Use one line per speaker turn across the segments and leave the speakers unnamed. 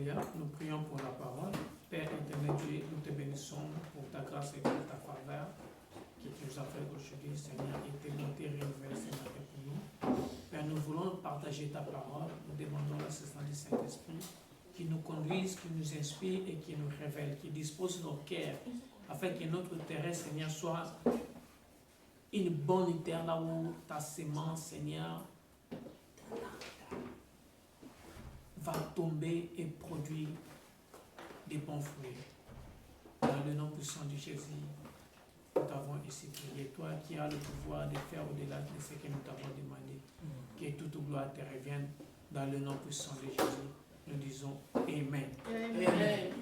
Alléluia. Nous prions pour la parole. Père éternel Dieu, nous te bénissons pour ta grâce et pour ta faveur qui nous a fait aujourd'hui, Seigneur, et tes bontés révélées ce matin pour nous. Père, nous voulons partager ta parole. Nous demandons l'assistance du Saint-Esprit qui nous conduise, qui nous inspire et qui nous révèle, qui dispose nos cœurs afin que notre terrain, Seigneur, soit une bonne terre là où ta sémence, Seigneur, va tomber et produire des bons fruits. Dans le nom puissant de Jésus, nous t'avons ici prié. Toi qui as le pouvoir de faire au-delà de ce que nous t'avons demandé, que toute gloire te revienne. Dans le nom puissant de Jésus, nous disons Amen.
Amen.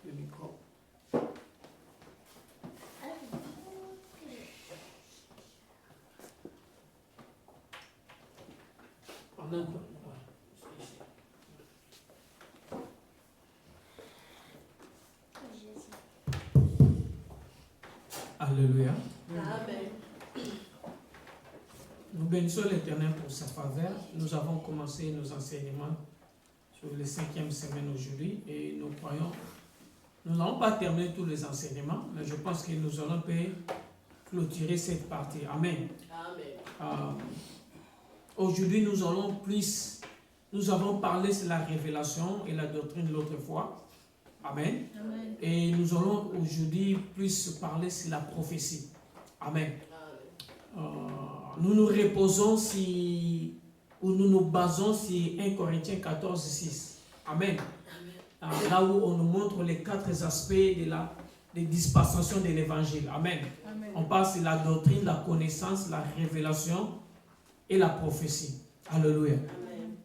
Le micro. Pendant que- Alléluia.
Amen.
Nous bénissons l'Éternel pour sa faveur. Nous avons commencé nos enseignements sur les 5e semaine aujourd'hui et nous croyons, nous n'allons pas terminer tous les enseignements, mais je pense que nous allons clôturer cette partie. Amen.
Amen.
Aujourd'hui, nous avons parlé sur la révélation et la doctrine l'autre fois. Amen.
Amen.
Et nous allons aujourd'hui plus parler sur la prophétie. Amen. Nous nous reposons ou nous nous basons sur 1 Corinthiens 14, 6. Amen. Là où on nous montre les 4 aspects des dispensations de l'évangile. Amen.
Amen.
On parle sur la doctrine, la connaissance, la révélation et la prophétie. Alléluia.
Amen.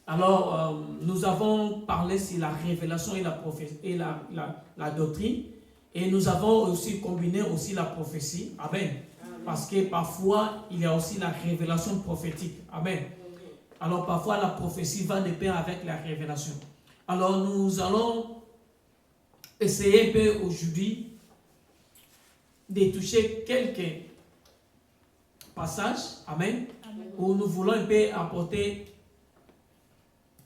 Alors, nous avons parlé sur la révélation et la prophétie et la doctrine. Et nous avons aussi combiné aussi la prophétie. Amen. Parce que parfois, il y a aussi la révélation prophétique. Amen. Alors, parfois, la prophétie va de pair avec la révélation. Alors, nous allons essayer un peu aujourd'hui de toucher quelques passages. Amen.
Amen.
Où nous voulons un peu apporter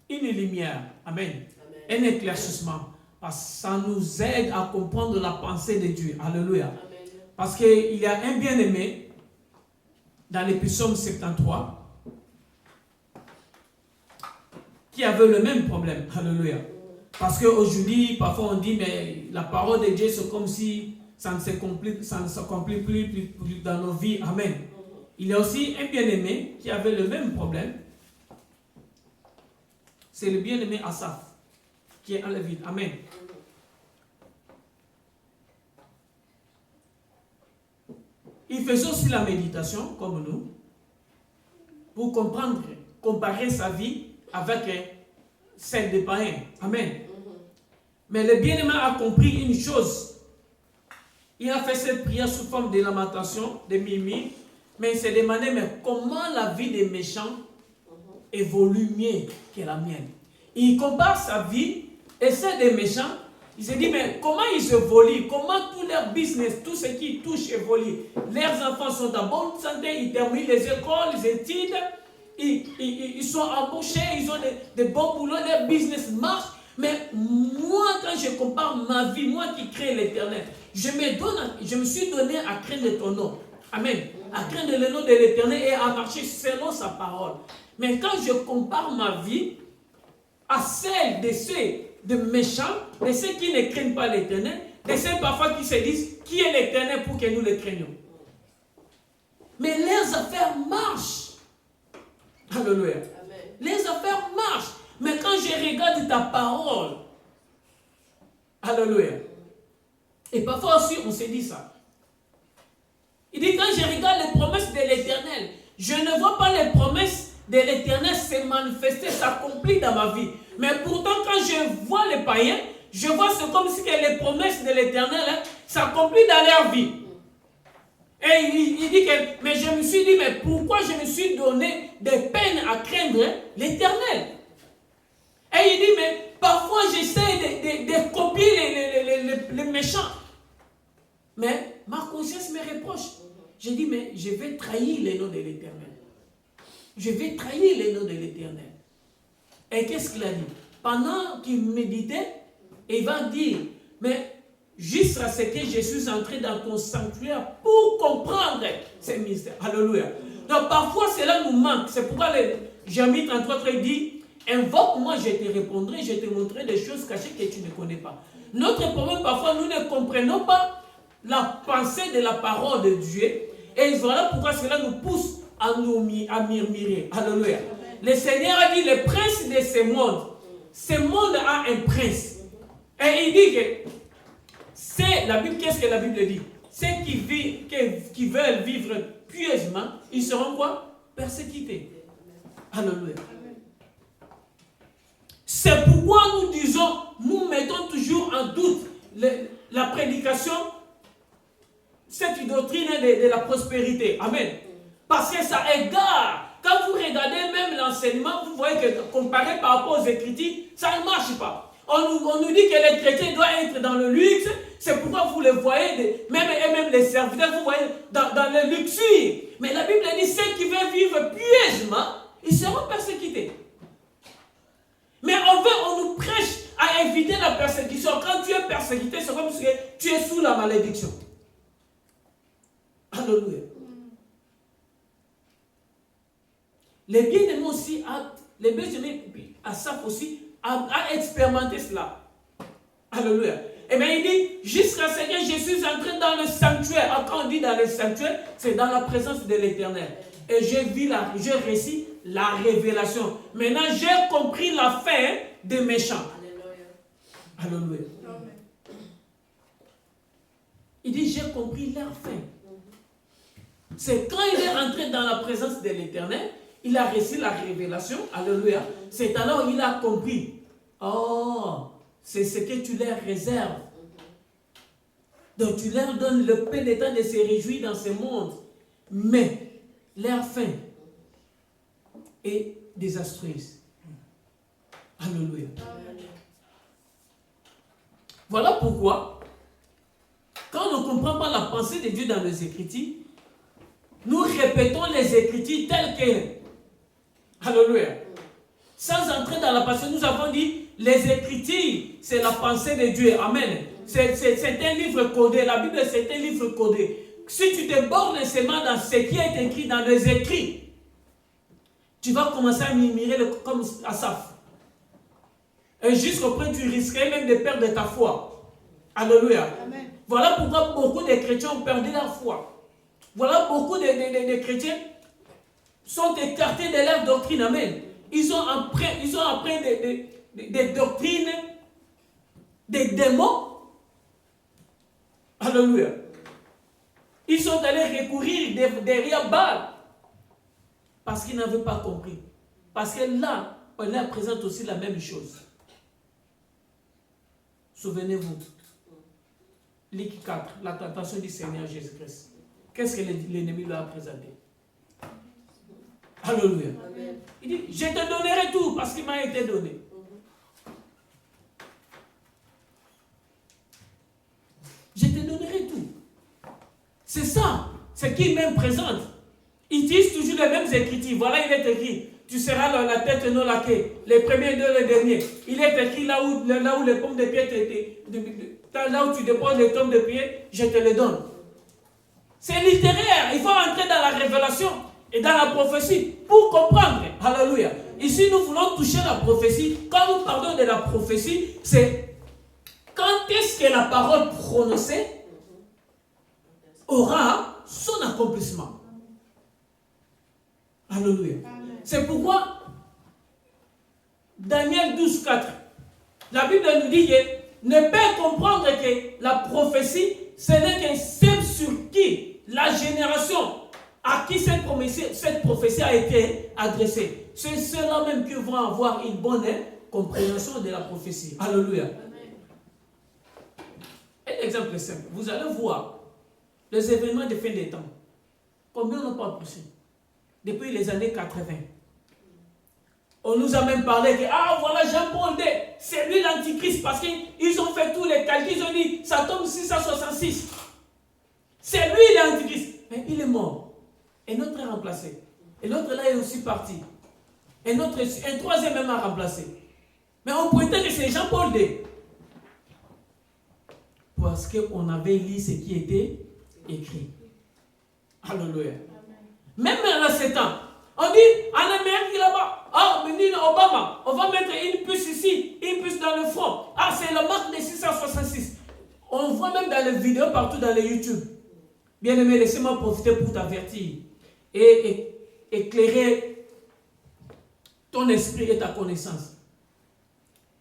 une lumière. Amen. Un éclaircissement. Parce que ça nous aide à comprendre la pensée de Dieu. Alléluia.
Amen.
Parce qu'il y a un bien-aimé dans le psaume 73 qui avait le même problème. Alléluia. Parce qu'aujourd'hui, parfois on dit, mais la parole de Dieu, c'est comme si ça ne s'accomplit plus dans nos vies. Amen. Il y a aussi un bien-aimé qui avait le même problème. C'est le bien-aimé Asaph qui est en Lévite. Amen. Il faisait aussi la méditation, comme nous, pour comparer sa vie avec celle des païens. Amen. Mais le bien-aimé a compris une chose. Il a fait cette prière sous forme de lamentation, de mimi, mais il s'est demandé, mais comment la vie des méchants évolue mieux que la mienne? Il compare sa vie et celle des méchants. Il se dit, mais comment ils évoluent? Comment tout leur business, tout ce qui touche évolue? Leurs enfants sont en bonne santé, ils terminent les écoles, les études, ils sont embauchés, ils ont des bons boulots, leur business marche. Mais moi, quand je compare ma vie, moi qui crée l'Éternel, je me suis donné à craindre ton nom. Amen. À craindre le nom de l'Éternel et à marcher selon sa parole. Mais quand je compare ma vie à celle de ceux de méchants, de ceux qui ne craignent pas l'Éternel, de ceux parfois qui se disent qui est l'Éternel pour que nous le craignions. Mais leurs affaires marchent. Alléluia. Les affaires marchent. Mais quand je regarde ta parole, alléluia. Et parfois aussi on se dit ça. Il dit quand je regarde les promesses de l'Éternel, je ne vois pas les promesses de l'Éternel se manifester, s'accomplir dans ma vie. Mais pourtant, quand je vois les païens, je vois c'est comme si que les promesses de l'Éternel s'accomplissent dans leur vie. Et il dit que, mais je me suis dit, mais pourquoi je me suis donné des peines à craindre l'Éternel? Et il dit, mais parfois j'essaie de copier les méchants. Mais ma conscience me reproche. J'ai dit, mais je vais trahir les noms de l'Éternel. Je vais trahir les noms de l'Éternel. Et qu'est-ce qu'il a dit? Pendant qu'il méditait, il va dire, mais jusqu'à ce que je suis entré dans ton sanctuaire pour comprendre ces mystères. Alléluia. Donc parfois cela nous manque. C'est pourquoi Jérémie 33 dit, invoque-moi, je te répondrai, je te montrerai des choses cachées que tu ne connais pas. Notre problème, parfois, nous ne comprenons pas la pensée de la parole de Dieu. Et voilà pourquoi cela nous pousse à murmurer. Alléluia. Le Seigneur a dit, le prince de ce monde a un prince. Et il dit que c'est la Bible, qu'est-ce que la Bible dit? Ceux qui veulent vivre pieusement, ils seront quoi? Persécutés. Alléluia. C'est pourquoi nous disons, nous mettons toujours en doute la prédication, cette doctrine de la prospérité. Amen. Parce que ça égare. Quand vous regardez même l'enseignement, vous voyez que comparé par rapport aux Écritures, ça ne marche pas. On nous dit que les chrétiens doivent être dans le luxe. C'est pourquoi vous les voyez, même les serviteurs, vous voyez dans le luxure. Mais la Bible dit, ceux qui veulent vivre pieusement, ils seront persécutés. Mais on nous prêche à éviter la persécution. Quand tu es persécuté, c'est comme si tu es sous la malédiction. Alléluia. Les bien-aimés aussi, les bien-aimés à ça aussi, a expérimenté cela. Alléluia. Et bien il dit, jusqu'à ce que je suis entré dans le sanctuaire. Quand on dit dans le sanctuaire, c'est dans la présence de l'Éternel. Et j'ai réussi la révélation. Maintenant, j'ai compris la fin des méchants. Alléluia. Alléluia. Il dit, j'ai compris leur fin. C'est quand il est rentré dans la présence de l'Éternel, il a reçu la révélation. Alléluia. C'est alors il a compris. Oh, c'est ce que tu leur réserves. Donc tu leur donnes le peu de temps de se réjouir dans ce monde. Mais leur fin est désastreuse. Alléluia. Voilà pourquoi, quand on ne comprend pas la pensée de Dieu dans les Écritures, nous répétons les Écritures telles qu'elles. Alléluia. Sans entrer dans la pensée, nous avons dit, les Écritures, c'est la pensée de Dieu. Amen. C'est un livre codé. La Bible, c'est un livre codé. Si tu te bornes seulement dans ce qui est écrit dans les écrits, tu vas commencer à murmurer comme Asaph. Et jusqu'au point, tu risquerais même de perdre ta foi. Alléluia. Amen. Voilà pourquoi beaucoup de chrétiens ont perdu leur foi. Voilà beaucoup de chrétiens sont écartés de leur doctrine. Amen. Ils ont appris des doctrines, des démons. Alléluia. Ils sont allés recourir derrière Baal. Parce qu'ils n'avaient pas compris. Parce que là, on leur présente aussi la même chose. Souvenez-vous. Luc 4, la tentation du Seigneur Jésus-Christ. Qu'est-ce que l'ennemi lui a présenté? Alléluia. Amen. Il dit, je te donnerai tout parce qu'il m'a été donné. Je te donnerai tout. C'est ça, ce qu'il même présente. Il utilise toujours les mêmes écritures. Voilà, il est écrit, tu seras la tête non la queue. Les premiers deux, les derniers. Il est écrit là où les pommes de pied, là où tu déposes les pommes de pied, je te les donne. C'est littéraire. Il faut entrer dans la révélation et dans la prophétie pour comprendre. Alléluia. Ici, nous voulons toucher la prophétie. Quand nous parlons de la prophétie, c'est quand est-ce que la parole prononcée aura son accomplissement. Alléluia. C'est pourquoi Daniel 12, 4, la Bible nous dit que ne peut comprendre que la prophétie, ce n'est qu'un seul sur qui la génération à qui cette prophétie a été adressée. C'est ceux-là même qui vont avoir une bonne compréhension de la prophétie. Alléluia. Un exemple simple. Vous allez voir les événements de fin des temps. Combien n'ont pas poussé? Depuis les années 80. On nous a même parlé que, ah voilà Jean-Paul II, c'est lui l'antichrist parce qu'ils ont fait tous les calculs, ils ont dit, ça tombe 666. C'est lui l'antichrist. Mais il est mort. Et l'autre est remplacé. Et l'autre là est aussi parti. Et un troisième même a remplacé. Mais on pointait que c'est Jean-Paul II. Parce qu'on avait lu ce qui était écrit. Alléluia. Même à 7 ans, on dit en Amérique là-bas, ah, mais Obama, on va mettre une puce ici, une puce dans le front. Ah, c'est la marque des 666. On voit même dans les vidéos partout dans les YouTube. Bien aimé, laissez-moi profiter pour t'avertir et éclairer ton esprit et ta connaissance.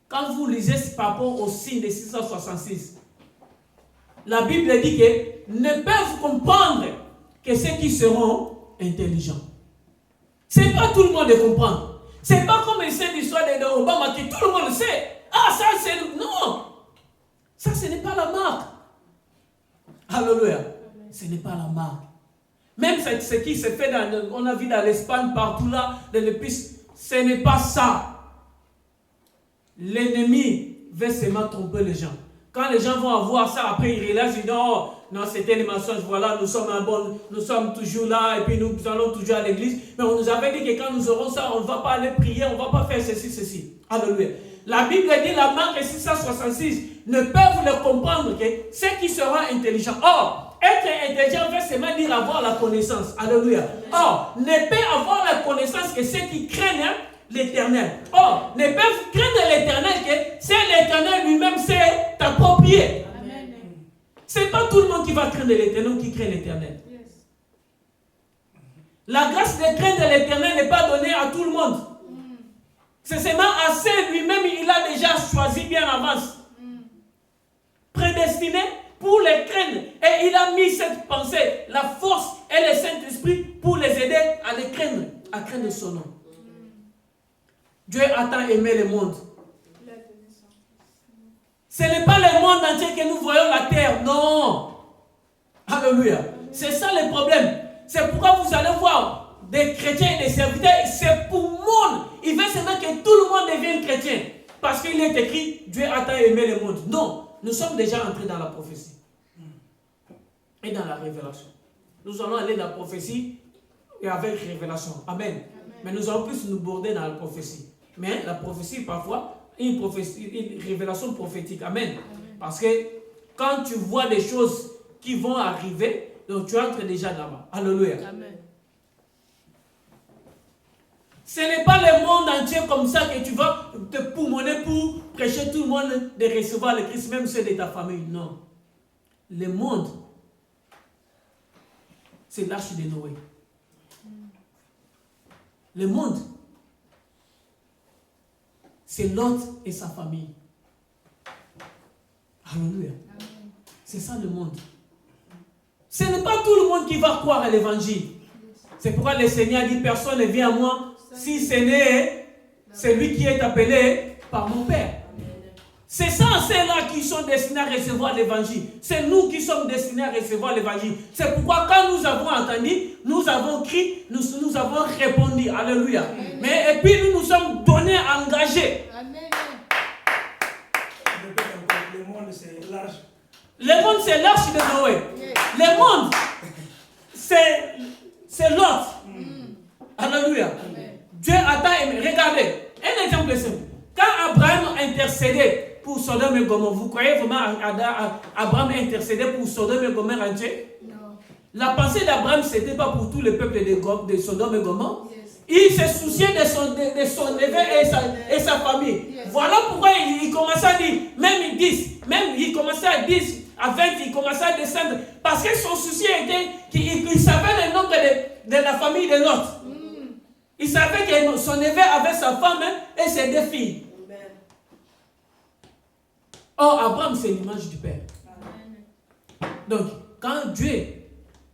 Quand vous lisez par rapport au signe des 666, la Bible dit que ne peuvent comprendre que ceux qui seront intelligents. Ce n'est pas tout le monde de comprendre. Ce n'est pas comme cette histoire d'Obama que tout le monde sait. Ah, ça c'est... Non. Ça, ce n'est pas la marque. Alléluia. Ce n'est pas la marque. Même ce qui se fait, on a vu dans l'Espagne, partout là, dans les pistes, ce n'est pas ça. L'ennemi veut seulement tromper les gens. Quand les gens vont avoir ça, après ils réalisent, ils disent, oh, non, c'était les mensonges, voilà, nous sommes toujours là, et puis nous allons toujours à l'église. Mais on nous avait dit que quand nous aurons ça, on ne va pas aller prier, on ne va pas faire ceci. Alléluia. La Bible dit, la marque 666, ne peuvent le comprendre que ceux qui seront intelligents. Or, être intelligent veut seulement dire avoir la connaissance. Alléluia. Or, ne peut avoir la connaissance que ceux qui craignent l'Éternel. Or, ne peuvent craindre l'Éternel que c'est l'Éternel lui-même, c'est t'approprier. Ce n'est pas tout le monde qui va craindre l'Éternel qui craint l'Éternel. Yes. La grâce de craindre l'Éternel n'est pas donnée à tout le monde. C'est seulement à ceux lui-même, il a déjà choisi bien en avance. Prédestiné pour les craindre. Et il a mis cette pensée, la force et le Saint-Esprit pour les aider à les craindre, à craindre son nom. Dieu a tant aimé le monde. Ce n'est pas le monde entier que nous voyons la terre, non. Alléluia. C'est ça le problème. C'est pourquoi vous allez voir des chrétiens et des serviteurs, c'est pour le monde. Il veut seulement que tout le monde devienne chrétien. Parce qu'il est écrit, Dieu a tant aimé le monde. Non, nous sommes déjà entrés dans la prophétie. Et dans la révélation. Nous allons aller dans la prophétie et avec révélation. Amen. Mais nous allons plus nous border dans la prophétie. Mais la prophétie, parfois, une révélation prophétique. Amen. Parce que quand tu vois des choses qui vont arriver, donc tu entres déjà là-bas. Alléluia. Amen. Ce n'est pas le monde entier comme ça que tu vas te poumonner pour prêcher tout le monde de recevoir le Christ, même ceux de ta famille. Non. Le monde, c'est l'arche de Noé. Le monde, c'est Lot et sa famille. Alléluia. C'est ça le monde. Ce n'est pas tout le monde qui va croire à l'évangile. C'est pourquoi le Seigneur dit, personne ne vient à moi si ce n'est celui qui est appelé par mon Père. C'est ça, ceux-là qui sont destinés à recevoir l'évangile. C'est nous qui sommes destinés à recevoir l'évangile. C'est pourquoi quand nous avons entendu, nous avons crié, nous avons répondu. Alléluia. Mais et puis nous sommes donnés, engagés. Amen.
Le monde c'est l'arche.
Le monde c'est l'arche de Noé. Le monde c'est l'autre. Alléluia. Dieu attend. Regardez, un exemple simple. Quand Abraham intercédait pour Sodome et Gomorrhe, vous croyez vraiment Abraham intercédait pour Sodome et Gomorrhe entier? Non. La pensée d'Abraham, ce n'était pas pour tout le peuple de Sodome et Gomorrhe. Yes. Il se souciait de son neveu et sa famille. Yes. Voilà pourquoi il commençait à dire, même 10, même il commençait à 10, à 20, il commençait à descendre. Parce que son souci était qu'il savait le nombre de la famille de l'autre. Il savait que son neveu avait sa femme et ses 2 filles. Or, Abraham, c'est l'image du Père. Amen. Donc, quand Dieu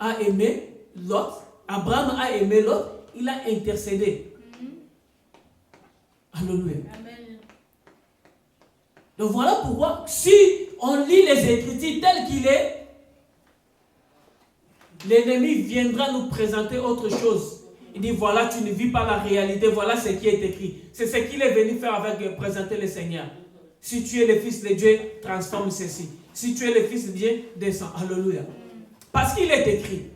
a aimé l'autre, Abraham a aimé l'autre, il a intercédé. Alléluia. Amen. Donc, voilà pourquoi, si on lit les Écritures telles qu'il est, l'ennemi viendra nous présenter autre chose. Il dit, voilà, tu ne vis pas la réalité, voilà ce qui est écrit. C'est ce qu'il est venu faire avec présenter le Seigneur. Si tu es le Fils de Dieu, transforme ceci. Si tu es le Fils de Dieu, descends. Alléluia. Parce qu'il est écrit.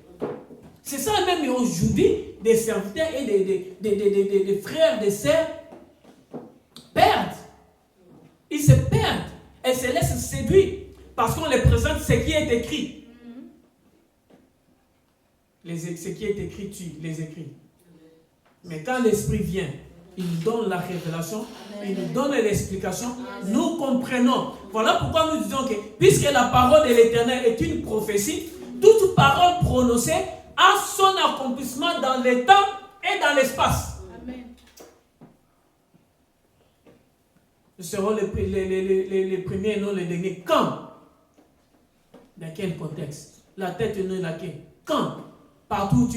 C'est ça même aujourd'hui, des serviteurs et des frères, des sœurs perdent. Ils se perdent et se laissent séduire parce qu'on les présente ce qui est écrit. Ce qui est écrit, tu les écris. Mais quand l'Esprit vient, il donne la révélation, il nous donne l'explication, nous comprenons. Voilà pourquoi nous disons que, puisque la parole de l'Éternel est une prophétie, toute parole prononcée a son accomplissement dans le temps et dans l'espace.
Amen.
Nous serons les premiers et non les derniers. Quand? Dans quel contexte? La tête et non la queue. Quand? Partout où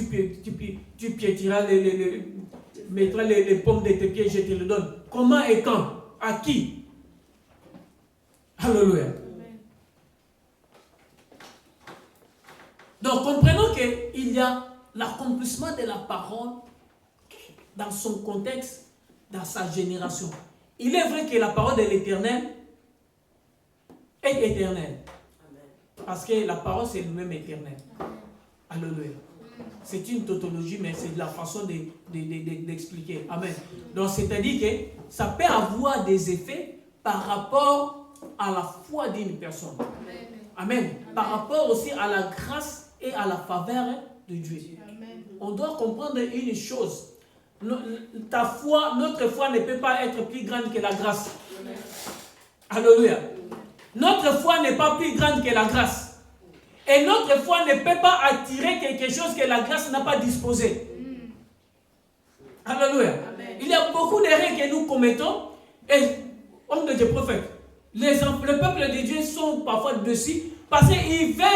tu piétiras, mettras les pommes de tes pieds, je te le donne. Comment et quand? À qui? Alléluia. Donc comprenons qu'il y a l'accomplissement de la parole dans son contexte, dans sa génération. Il est vrai que la parole de l'Éternel est éternelle. Parce que la parole c'est le même éternel. Alléluia. C'est une tautologie, mais c'est de la façon d'expliquer. Amen. Donc c'est-à-dire que ça peut avoir des effets par rapport à la foi d'une personne. Amen. Par rapport aussi à la grâce et à la faveur de Dieu.
Amen.
On doit comprendre une chose. Ta foi, notre foi ne peut pas être plus grande que la grâce.
Amen.
Alléluia. Notre foi n'est pas plus grande que la grâce. Et notre foi ne peut pas attirer quelque chose que la grâce n'a pas disposé. Alléluia.
Amen.
Il y a beaucoup d'erreurs que nous commettons. Et, homme de Dieu, prophète, le peuple de Dieu sont parfois dessus parce qu'ils veulent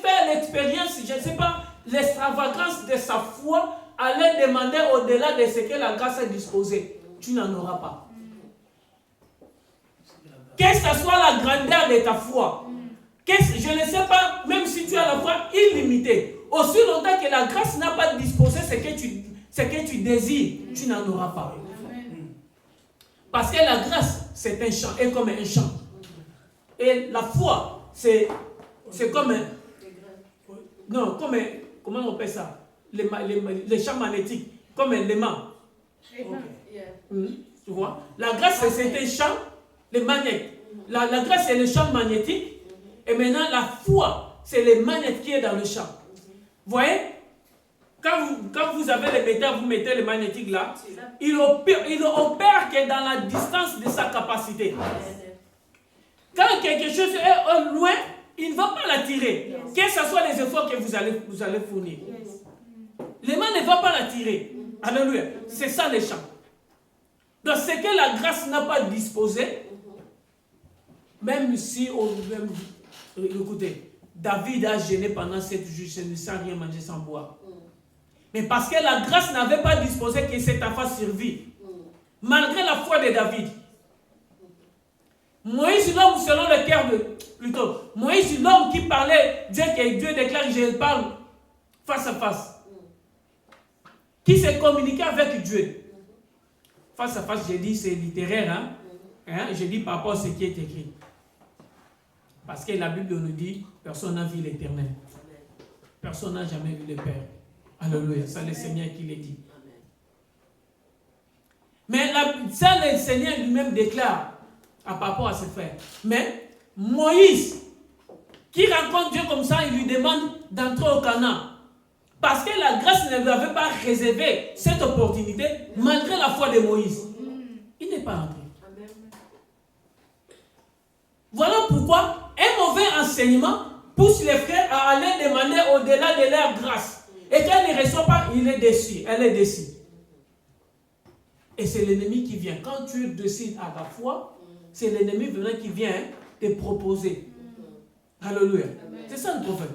faire l'expérience, je ne sais pas, l'extravagance de sa foi, aller demander au-delà de ce que la grâce a disposé. Tu n'en auras pas. Que ce soit la grandeur de ta foi, je ne sais pas, même si tu as la foi illimitée, aussi longtemps que la grâce n'a pas disposé ce que tu désires, tu n'en auras pas. Parce que la grâce, c'est un champ, est comme un champ. Et la foi, c'est comme un... Non, comme un... Comment on appelle ça? Les champs magnétiques, comme un aimant. Tu vois? La grâce, c'est un champ, les magnètes. La grâce, c'est le champ magnétique. Et maintenant, la foi, c'est le magnétique qui est dans le champ. Vous voyez? Quand vous avez les métaux, vous mettez le magnétique là, il opère que dans la distance de sa capacité. Quand quelque chose est au loin, il ne va pas l'attirer. Quels que soient les efforts que vous allez fournir. Les mains ne vont pas l'attirer. Alléluia. C'est ça les champs. Donc ce que la grâce n'a pas disposé, même si, écoutez, David a gêné pendant 7 jours sans rien manger, sans boire. Mais parce que la grâce n'avait pas disposé que cet enfant survit. Malgré la foi de David. Moïse, l'homme selon le cœur de... Plutôt, Moïse, l'homme qui parlait, Dieu déclare, je parle face à face. Qui s'est communiqué avec Dieu. Face à face, j'ai dit, c'est littéraire. J'ai dit par rapport à ce qui est écrit. Parce que la Bible nous dit, personne n'a vu l'Éternel. Personne n'a jamais vu le Père. Alléluia, c'est le Seigneur qui l'a dit. Mais ça, le Seigneur lui-même déclare par rapport à ses frères. Mais Moïse, qui rencontre Dieu comme ça, il lui demande d'entrer au Canaan. Parce que la grâce ne lui avait pas réservé cette opportunité, malgré la foi de Moïse. Il n'est pas entré. Voilà pourquoi un mauvais enseignement pousse les frères à aller demander au-delà de leur grâce. Et quand il ne reçoit pas, il est déçu. Elle est déçue. Et c'est l'ennemi qui vient. Quand tu décides à ta foi, c'est l'ennemi venant qui vient te proposer. Alléluia. C'est ça le prophète.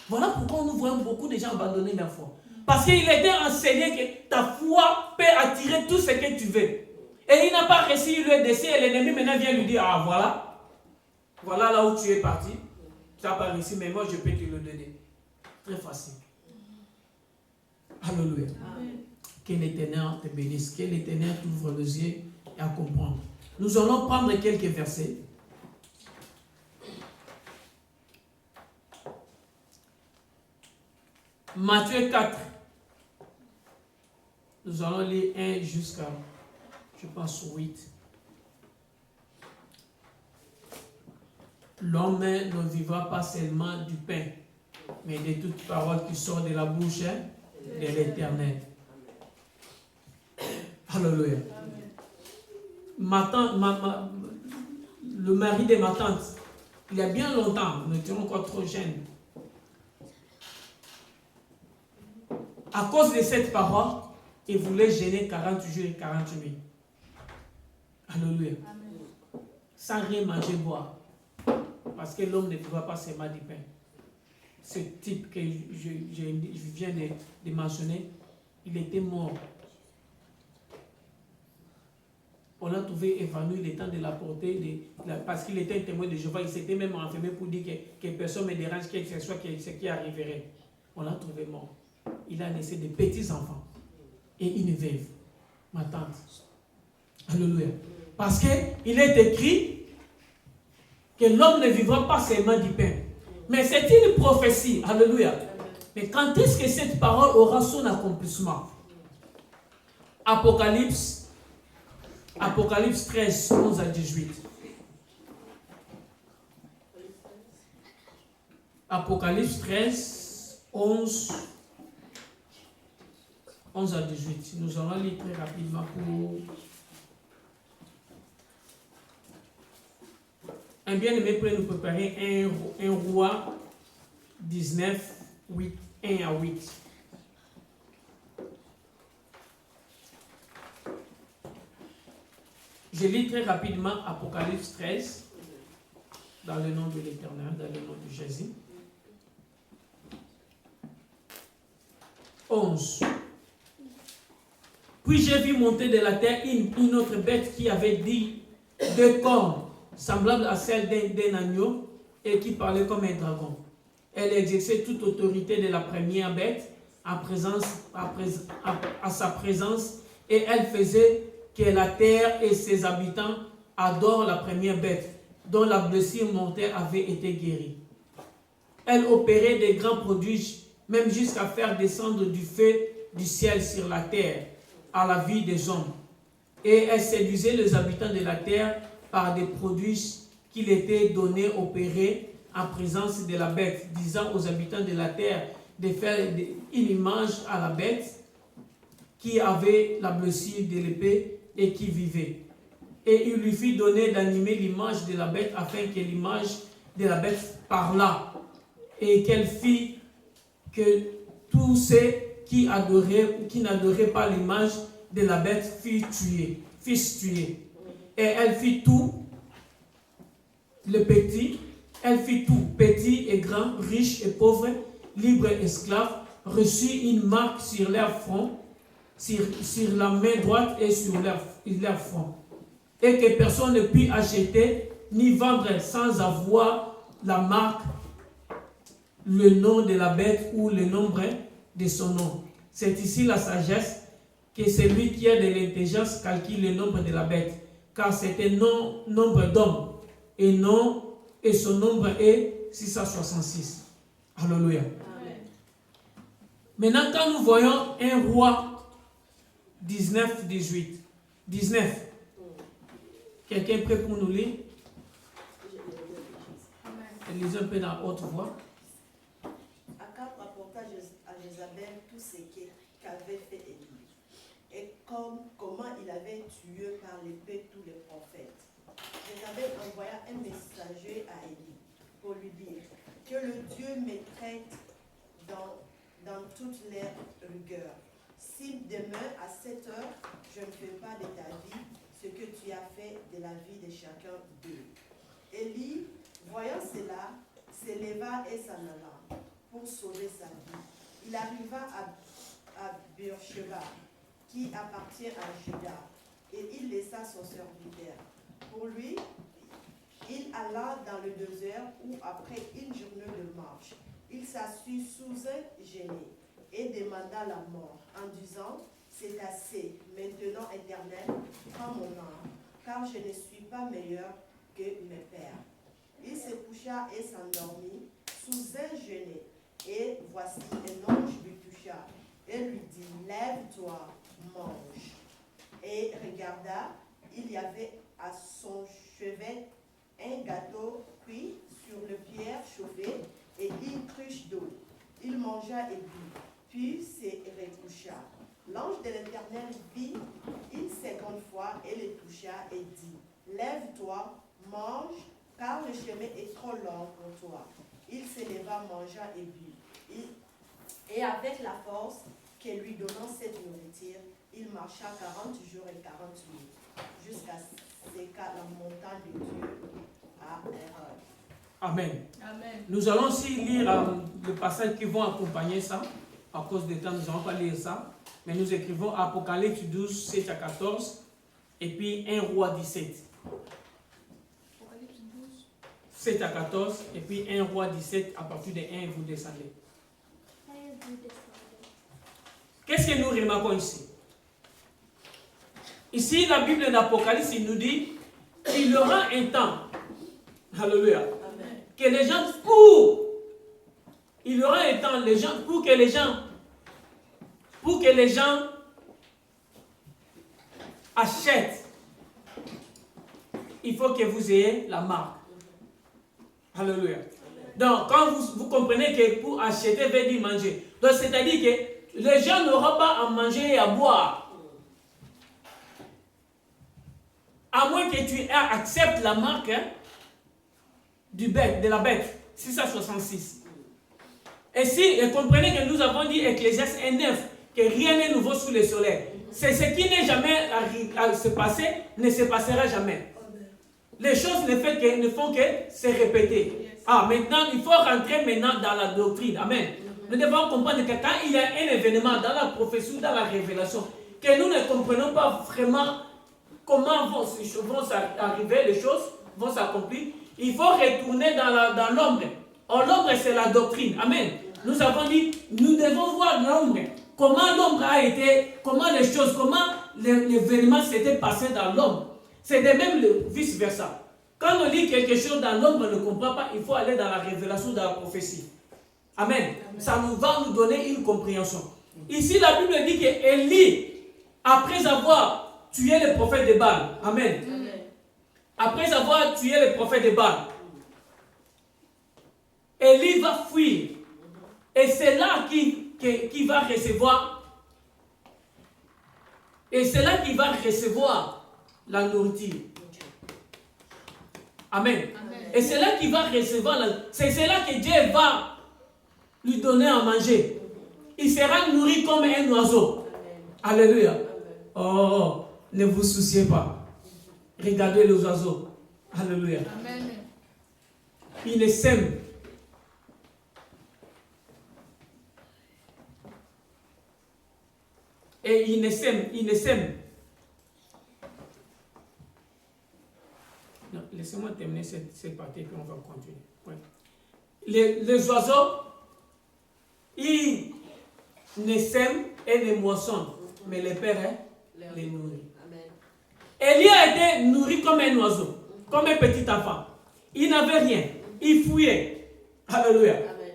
Voilà pourquoi nous voyons beaucoup de gens abandonner la foi. Parce qu'il était enseigné que ta foi peut attirer tout ce que tu veux. Et il n'a pas réussi, il est déçu. Et l'ennemi maintenant vient lui dire, ah voilà. Voilà là où tu es parti. Tu n'as pas réussi, mais moi je peux te le donner. Très facile. Alléluia.
Amen.
Que l'Éternel te bénisse, que l'Éternel t'ouvre les yeux et à comprendre. Nous allons prendre quelques versets. Matthieu 4. Nous allons lire 1 jusqu'à, je pense, 8. L'homme ne vivra pas seulement du pain, mais de toute parole qui sort de la bouche de l'Éternel. Alléluia. Le mari de ma tante, il y a bien longtemps, nous étions encore trop jeunes. À cause de cette parole, il voulait jeûner 40 jours et 40 nuits. Alléluia. Sans rien manger, boire. Parce que l'homme ne vivra pas seulement du pain. Ce type que je viens de mentionner, il était mort. On l'a trouvé évanoui le temps de la portée, parce qu'il était un témoin de Jéhovah. Il s'était même enfermé pour dire que personne ne me dérange, que ce soit ce qui arriverait. On l'a trouvé mort. Il a laissé des petits-enfants et une veuve, ma tante. Alléluia. Parce qu'il est écrit que l'homme ne vivra pas seulement du pain. Mais c'est une prophétie. Alléluia. Mais quand est-ce que cette parole aura son accomplissement? Apocalypse 13, 11 à 18. Apocalypse 13, 11 à 18. Nous allons lire très rapidement pour... Un bien-aimé peut nous préparer un roi 19, 8, 1 à 8. Je lis très rapidement Apocalypse 13, dans le nom de l'Éternel, dans le nom de Jésus. 11. Puis j'ai vu monter de la terre une autre bête qui avait 2 cornes, semblables à celle d'un agneau, et qui parlait comme un dragon. Elle exerçait toute autorité de la première bête à sa présence, et elle faisait que la terre et ses habitants adorent la première bête, dont la blessure mortelle avait été guérie. Elle opérait des grands prodiges, même jusqu'à faire descendre du feu du ciel sur la terre, à la vie des hommes. Et elle séduisait les habitants de la terre par des prodiges qu'il était donné opérer en présence de la bête, disant aux habitants de la terre de faire une image à la bête qui avait la blessure de l'épée et qui vivait. Et il lui fit donner d'animer l'image de la bête afin que l'image de la bête parlât et qu'elle fit que tous ceux qui n'adoraient pas l'image de la bête fissent tuer. Et elle fit tout petit et grand, riche et pauvre, libre et esclave, reçut une marque sur leur front, sur la main droite et sur leur front. Et que personne ne put acheter ni vendre sans avoir la marque, le nom de la bête ou le nombre de son nom. C'est ici la sagesse, que celui qui a de l'intelligence calcule le nombre de la bête, car c'est un nombre d'hommes, et son nombre est 666. Alléluia.
Amen.
Maintenant, quand nous voyons un roi 19, 18. 19. Quelqu'un est prêt pour nous lire? Lisez un peu dans haute voix.
Akab rapporta à Jézabel tout ce qu'avait fait Élie, et comment il avait tué par l'épée tous les prophètes. Jézabel envoya un messager à Élie pour lui dire que le Dieu me traite dans toute leur rigueur. Si demain à 7 heures, je ne fais pas de ta vie ce que tu as fait de la vie de chacun d'eux. Élie, voyant cela, s'éleva et s'en alla pour sauver sa vie. Il arriva à Beersheba, qui appartient à Juda, et il laissa son serviteur. Pour lui, il alla dans le désert où, après une journée de marche, il s'assit sous un génie. et demanda la mort, en disant, c'est assez, maintenant Éternel, prends mon âme, car je ne suis pas meilleur que mes pères. Il se coucha et s'endormit sous un genêt, et voici un ange lui toucha, et lui dit, lève-toi, mange. Et regarda, il y avait à son chevet un gâteau cuit sur le pierre chauffée et une cruche d'eau. Il mangea et but, puis se recoucha. L'ange de l'Éternel vit une seconde fois et le toucha et dit, lève-toi, mange, car le chemin est trop long pour toi. Il se leva, mangea et but. Et avec la force que lui donnant cette nourriture, il marcha 40 jours et 40 nuits, jusqu'à ce qu'à la montagne de Dieu à Horeb.
Amen.
Amen.
Nous allons aussi lire le passage qui vont accompagner ça. À cause du temps, nous n'allons pas lire ça. Mais nous écrivons Apocalypse 12, 7 à 14. Et puis 1 Roi 17.
Apocalypse 12.
7 à 14. Et puis 1 Roi 17. À partir de 1, vous descendez. Qu'est-ce que nous remarquons ici? Ici, la Bible d'Apocalypse, il nous dit qu'il y aura un temps. Alléluia.
Amen.
Que les gens il y aura un temps pour que les gens achètent. Il faut que vous ayez la marque. Alléluia. Donc, quand vous comprenez que pour acheter, veut dire manger. Donc, c'est-à-dire que les gens n'auront pas à manger et à boire. À moins que tu acceptes la marque de la bête. 666. Et comprenez que nous avons dit Ecclésiaste 1:9 que rien n'est nouveau sous le soleil. C'est ce qui n'est jamais se passé, ne se passera jamais. Les choses ne font que se répéter. Maintenant, il faut rentrer maintenant dans la doctrine. Amen. Nous devons comprendre que quand il y a un événement dans la prophétie, dans la révélation, que nous ne comprenons pas vraiment comment vont arriver, les choses vont s'accomplir, il faut retourner dans l'ombre. Or, l'ombre, c'est la doctrine. Amen. Nous avons dit, nous devons voir l'ombre. Comment l'ombre a été, comment l'événement s'était passé dans l'ombre. C'est de même le vice-versa. Quand on lit quelque chose dans l'ombre, on ne comprend pas, il faut aller dans la révélation, dans la prophétie. Amen. Ça va nous donner une compréhension. Ici, la Bible dit qu'Élie, après avoir tué le prophète de Baal, Amen. Après avoir tué le prophète de Baal, Élie va fuir. Et c'est là qu'il va recevoir. Et c'est là qu'il va recevoir la nourriture. Amen. Et c'est là qu'il va recevoir c'est là que Dieu va lui donner à manger. Il sera nourri comme un oiseau. Alléluia. Oh, ne vous souciez pas. Regardez les oiseaux. Alléluia.
Amen.
Ils ne s'aiment. Et ils ne s'aiment. Non, laissez-moi terminer cette partie, puis on va continuer. Ouais. Les oiseaux, ils ne s'aiment et ne moissonnent, mais le Père les nourrit. Élie a été nourri comme un oiseau, comme un petit enfant. Il n'avait rien. Il fouillait. Alléluia.
Amen.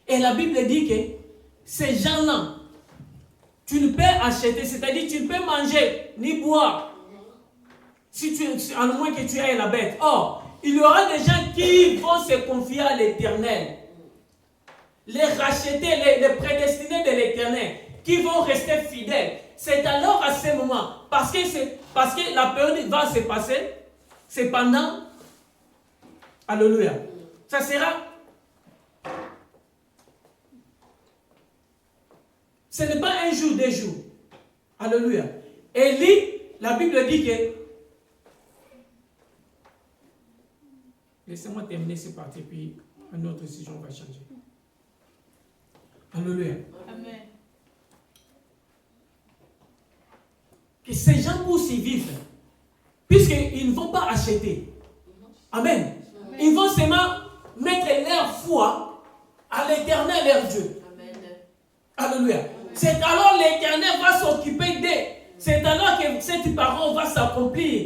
Et la Bible dit que ces gens-là, tu ne peux acheter, c'est-à-dire tu ne peux manger ni boire, à moins que tu aies la bête. Or, il y aura des gens qui vont se confier à l'Éternel, les racheter, les prédestinés de l'Éternel, qui vont rester fidèles. C'est alors à ce moment, parce que la période va se passer, c'est pendant, alléluia, ça sera, ce n'est pas un jour, 2 jours, alléluia. Élie, la Bible dit que, laissez-moi terminer cette partie, puis une autre décision va changer. Alléluia.
Amen.
Que ces gens pour s'y vivre, puisqu'ils ne vont pas acheter. Amen. Ils vont seulement mettre leur foi, à l'Éternel leur Dieu.
Amen.
Alléluia. C'est alors l'Éternel va s'occuper d'eux. C'est alors que cette parole va s'accomplir.